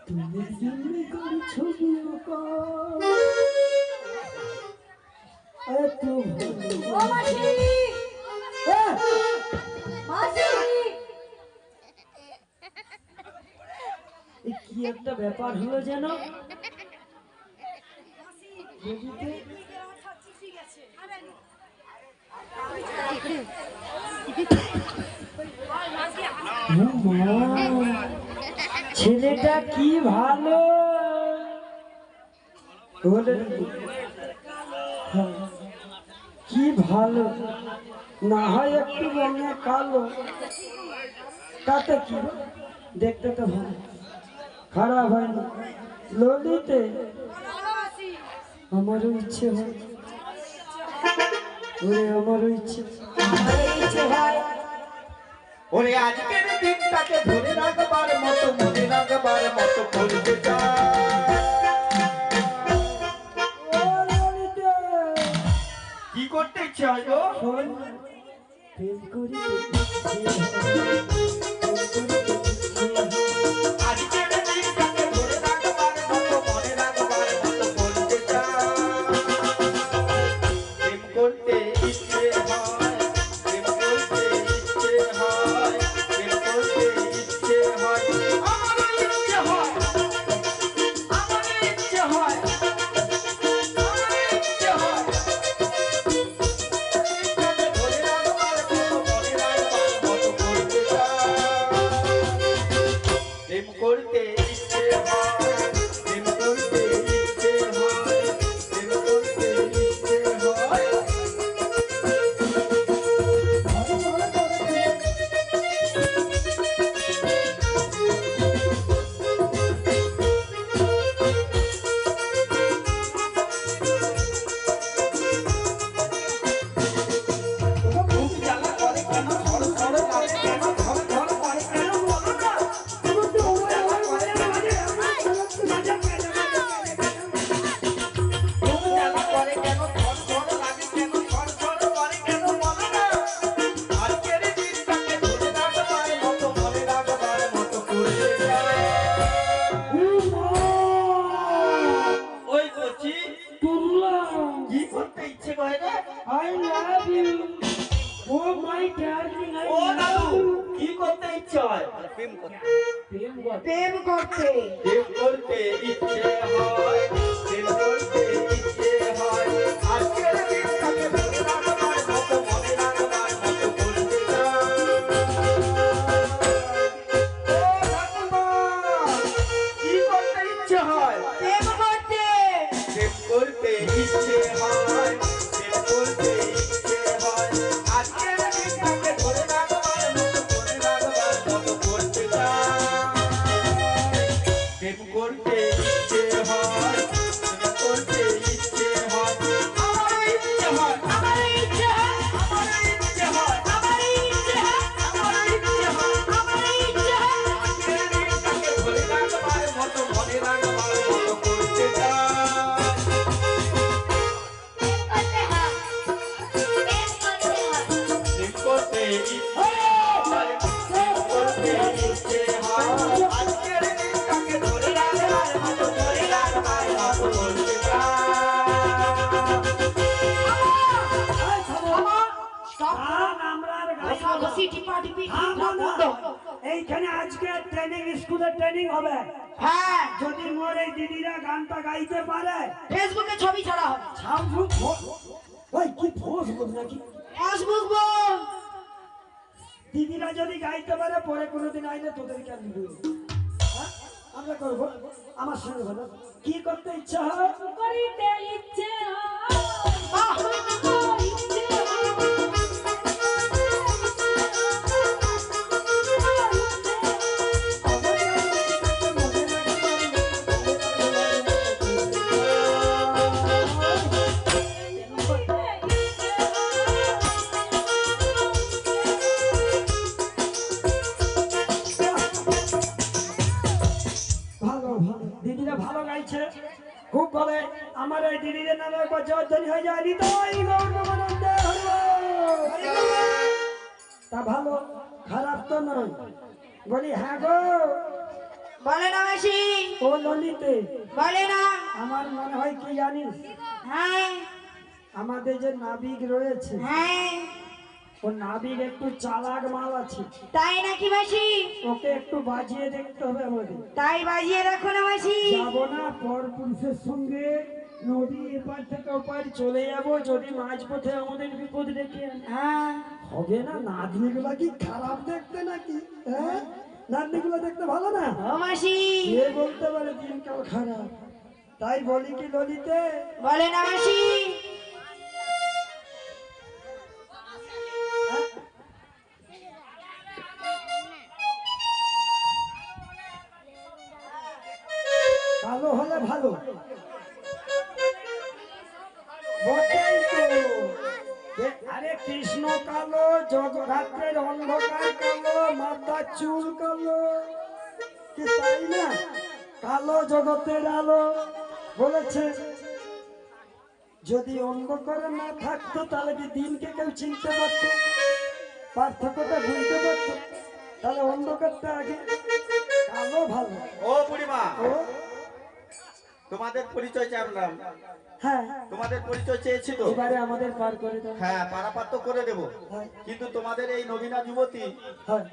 তুমি দিল্লি করে ছবি আঁকা এত ও মাসি মাসি কি একটা ব্যাপার হলো যেন ছেলেটা কি ভালো কি ভালো না হয় একটু রঙে কালো তাতে কি দেখতে তো ভালো খারাপ হয় না ললিতে আমারও ইচ্ছে হয় ওরে আমারও ইচ্ছে হয় ওরে আজকের দিনটাকে ধরে রাখবার মতো মনে রাখবার মতো করতে কি করতে ইচ্ছে হয় গো প্রেম করি আজকের দিনটাকে ধরে রাখবার মতো মনে রাখবার মতো করতে প্রেম করতে ইচ্ছে হয় প্রেম করতে ইচ্ছে হয় প্রেম করতে ইচ্ছে হয় আমার ইচ্ছে হয় আমার ইচ্ছে হয় আমার ইচ্ছে হয় ধরে রাখবার মতো মনে রাখবার মতো করতে প্রেম করতে ইচ্ছে হয় প্রেম করতে ইচ্ছে হয় প্রেম করতে ইচ্ছে হয় খুব জ্বালা করে কেন ধর ধর করে কেন ধর ধর করে কেন বলো না খুব জ্বালা করে খুব জ্বালা করে কেন ধর ধর লাগে কেন ধর ধর করে কেন বলো না আজকের দিনটাকে ধরে রাখবার মতো মনে রাখবার মতো করতে চাই ওই কচি কি করতে ইচ্ছে করে রে I love you. Oh my darling, I O love দাদু you. কি করতে ইচ্ছে হয় প্রেম করতে প্রেম করতে প্রেম করতে ইচ্ছে হয় প্রেম করতে ইচ্ছে হয় আজকের দিনটাকে মনে রাখবার মতো মনে রাখবার মতো করতে চাই ও ঠাকুমা কি করতে ইচ্ছে হয় প্রেম করতে প্রেম করতে ইচ্ছে হয় প্রেম করতে ইচ্ছে হয় আজকের দিনটাকে ধরে রাখবার মতো মনে রাখবার মতো করতে চাই প্রেম করতে ইচ্ছে হয় প্রেম করতে ইচ্ছে হয় আমার ইচ্ছে হয় আমার ইচ্ছে হয় আমার ইচ্ছে হয় আমার ইচ্ছে হয় আমার ইচ্ছে হয় আমার ইচ্ছে হয় আজকের দিনটাকে ধরে রাখবার মতো মনে রাখবার মতো করতে চাই প্রেম করতে হয় প্রেম করতে ইচ্ছে হয় প্রেম করতে ইচ্ছে হয় আজকের দিনটাকে ধরে রাখবার মতো ধরে রাখবার মতো করতে চাই এইখানে আজকে ট্রেনিং স্কুলে ট্রেনিং হবে হ্যাঁ যদি মোর এই দিদিরা গানটা গাইতে পারে ফেসবুকে ছবি ছাড়া হবে ওই কি ফোস বল নাকি ফেসবুক বল দিদিরা যদি গাইতে পারে পরে কোনোদিন আইলে তোদেরকে আমি বলবো হ্যাঁ? আমরা করবো আমার সঙ্গে বলো কি করতে ইচ্ছা হয় করিতে ইচ্ছে হয় ইচ্ছে ভালো ভালো দিদিরা ভালো গাইছে খুব বলে আমার এই দিদিদের নামে একবার জয়ধ্বনি হয়ে যায় নিতাই গৌর নবনন্দে হরি বল। তা ভালো খারাপ তো নয় বলি হ্যাঁ গো বলে না মাসি, ও ললিতে, বলে না। আমার মনে হয় কি জানিস, হ্যাঁ আমাদের যে নাবিক রয়েছে, হ্যাঁ, ও নাবিক একটু চালাক মাল আছে, তাই নাকি মাসি? ওকে একটু বাজিয়ে দেখতে হবে আমাদের। তাই বাজিয়ে রাখো না মাসি। যাবো না পর পুরুষের সঙ্গে নদী এপার থেকে ওপার চলে যাবো, যদি মাঝ পথে আমাদের বিপদ ডেকে আনে। হ্যাঁ হবে না? নাতনিগুলা কি খারাপ দেখতে নাকি? হ্যাঁ, নাতনিগুলো দেখতে ভালো না? ও মাসি, কে বলতে পারে দিনকাল খারাপ? তাই বলি কি ললিতে, বলে না মাসি। কালো হলে ভালো বটেই তো। আরে কৃষ্ণ কালো, জগরাত্রের অন্ধকার কালো, মাথার চুল কালো, কি তাই না? কালো জগতের আলো বলেছে। যদি অন্ধকারে না থাকতো তাহলে কি দিনকে কেউ চিনতে পারতো, পার্থক্যটা বুঝতে পারতো? তাহলে অন্ধকারটা আগে, কালো ভালো। ও বুড়িমা, ও তোমাদের পরিচয় চাইলাম। হ্যাঁ, তোমাদের পরিচয় চেয়েছি তো। এবারে আমাদের পার করে দাও। হ্যাঁ, পারাপার তো করে দেবো, হ্যাঁ, কিন্তু তোমাদের এই নবীনা যুবতী হ্যাঁ।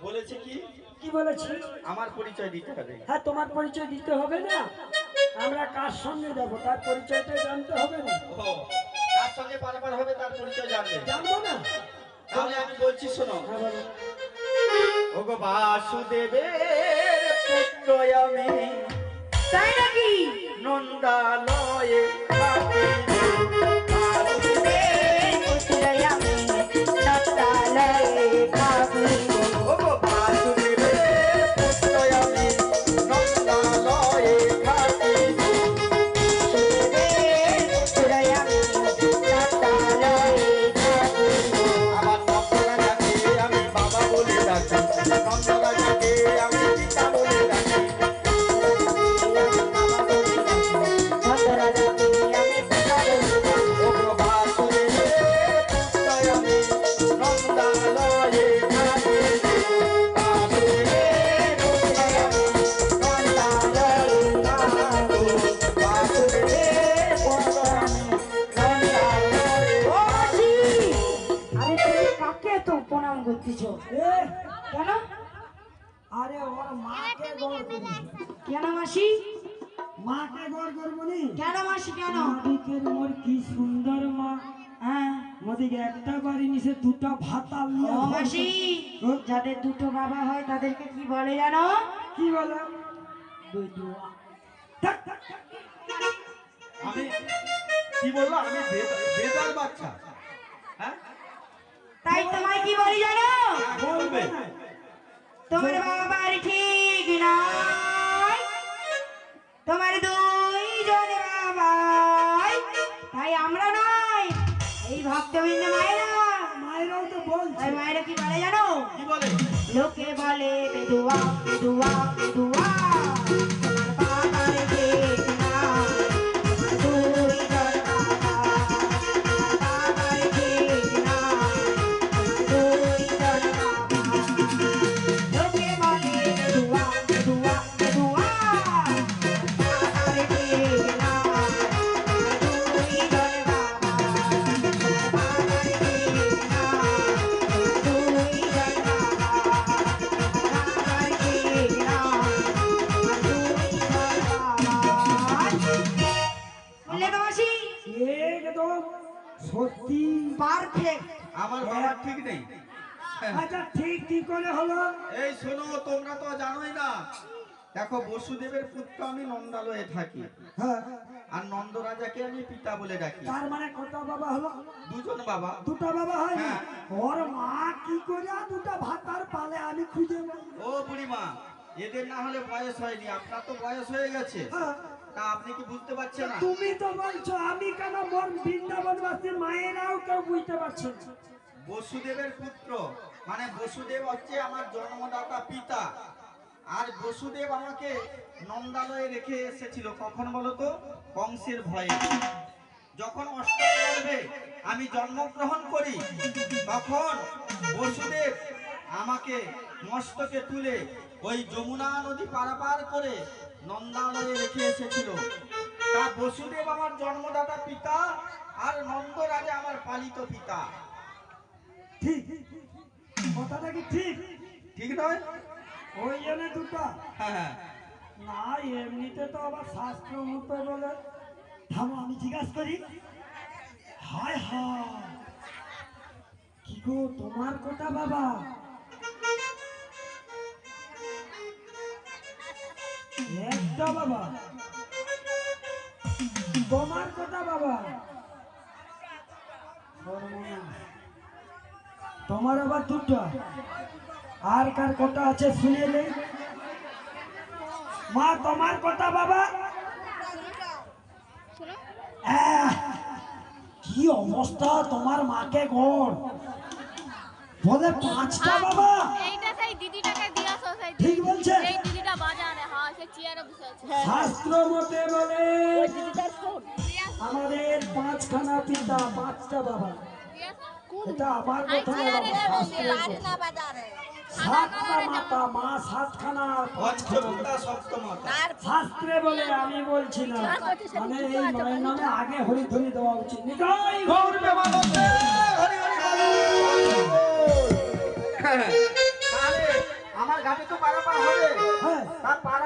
বলেছে কি কি বলেছি? আমার পরিচয় দিতে হবে। হ্যাঁ, তোমার পরিচয় দিতে হবে না? আমরা কার সঙ্গে যাবো তার পরিচয়টা জানতে হবে না? ও, কার সঙ্গে পারাপার হবে তার পরিচয় জানবে? জানবো না? তাহলে আমি বলছি শোনো। হ্যাঁ, বলো। ওগো বাসুদেবের পুত্র আমি, তাই নাকি? নন্দালয়ে থাকি। বাসুদেবের পুত্র আমি, নন্দালয়ে থাকি। ওগো বাসুদেবের পুত্র আমি, নন্দালয়ে থাকি। বাসুদেবের পুত্র আমি, নন্দালয়ে থাকি। আমার নন্দরাজাকে আমি বাবা বলে ডাকি, নন্দরাজাকে আমি পিতা বলে ডাকি। নন্দরাজাকে আমি পিতা বলে ডাকি। ওগো বাসুদেবের পুত্র আমি, নন্দালয়ে থাকি। বাসুদেবের পুত্র আমি, নন্দালয়ে থাকি। বাসুদেবের পুত্র আমি, নন্দালয়ে। ও মাসি, আরে তুমি কাকে তো প্রণাম করতেছ? এ, কেন? আরে ওর মাকে গড় করবো। কেন মাসি? মাকে গড় করবো নি? কেন মাসি কেন? মোদিকের মোর কি সুন্দর মা। হ্যাঁ মোদিকে একটা বাড়ি নিচে দুটা ভাতা নিয়ে ও মাসি, যাদের দুটো বাবা হয় তাদেরকে কি বলে জানো? কি বলে? বেদুয়া। থাক, থাক, থাক। আমি কি বললাম? আমি বেদার বাচ্চা। হ্যাঁ, তাই তোমায় কি বলি জানো? বলবে। তোমার বাবার ঠিক নাই, তোমার দুইজন বাবাই, তাই আমরা নয় এই ভক্তবৃন্দ মায়েরা। মায়েরাও তো বলছে। তাই মায়েরা কি বলে জানো? কি বলে? লোকে বলে বেদুয়া বেদুয়া বেদুয়া। তোমার বাবার ঠিক নাই, তোমার দুইজন বাবা। তোমার বাবার ঠিক নাই, তোমার দুইজন বাবা। লোকে বলে বেদুয়া বেদুয়া বেদুয়া। তোমার বাবার ঠিক নাই, তোমার দুইজন বাবা। তোমার বাবার ঠিক নাই, তোমার দুইজন বাবা। একদম সত্যি। পারফেক্ট। আমার বাবার ঠিক নেই। আচ্ছা, ঠিক কি করে হলো? এই শোনো, তোমরা তো জানোই না। দেখো, বসুদেবের পুত্র আমি, নন্দালয়ে থাকি। হ্যাঁ, আর নন্দরাজাকে আমি পিতা বলে ডাকি। তার মানে কত বাবা হলো? দুজন বাবা। দুটা বাবা হয় না? হ্যাঁ। ওর মা কি করে দুটা ভাতার পালে আমি খুঁজে পাই? ও বুড়িমা, এদের না হলে বয়স হয়নি, আপনার তো বয়স হয়ে গেছে। হ্যাঁ, তা আপনি কি বুঝতে পারছেন না? তুমি তো বলছো, আমি কেন? মোর বৃন্দাবনবাসীর মায়েরাও কেউ বুঝতে পারছে না। বসুদেবের পুত্র মানে বসুদেব হচ্ছে আমার জন্মদাতা পিতা। আর বসুদেব আমাকে নন্দালয়ে রেখে এসেছিল কখন বলো তো? কংসের ভয়ে। যখন অষ্টম গর্ভে আমি জন্মগ্রহণ করি, তখন বসুদেব আমাকে মস্তকে তুলে ওই যমুনা নদী পারাপার করে নন্দালয়ে রেখে এসেছিল। তা বসুদেব আমার জন্মদাতা পিতা আর নন্দরাজা আমার পালিত পিতা। ঠিক কথাটা কি ঠিক? ঠিক নয়? ওই জন্য দুটা হ্যাঁ হ্যাঁ। না, এমনিতে তো আবার শাস্ত্র মতো বলে। থামো আমি জিজ্ঞাসা করি। হায় হায়, কি গো তোমার কথা বাবা? একটা বাবা, তোমার কথা বাবা? সর্বনাশ। তোমার আবার দুটো, আর কার কথা আছে শুনে নেই। মা তোমার কথা বাবা? কি অবস্থা তোমার মাকে গড় বলে পাঁচটা বাবা? এইটা সেই দিদিটাকে দিয়াছো, সেই ঠিক বলছে। সেই দিদিটা বাজারে, হ্যাঁ সে চেয়ারে বসে আছে। শাস্ত্র মতে বলে আমাদের পাঁচখানা পিতা পাঁচটা বাবা। এটা আমার কথা না বাবা, শাস্ত্রের কথা। সাতটা মাতা, মা সাতখানা আর পাঁচখানা। পঞ্চমতা সপ্তমতা। শাস্ত্রে বলে, আমি বলছি না। মানে এই মায়ের নামে আগে হরিধ্বনি দেওয়া উচিত। নিতাই গৌর প্রেমানন্দে হরি হরি বল। তাহলে আমার ঘাটে তো পারাপার হবে। হ্যাঁ তার পারা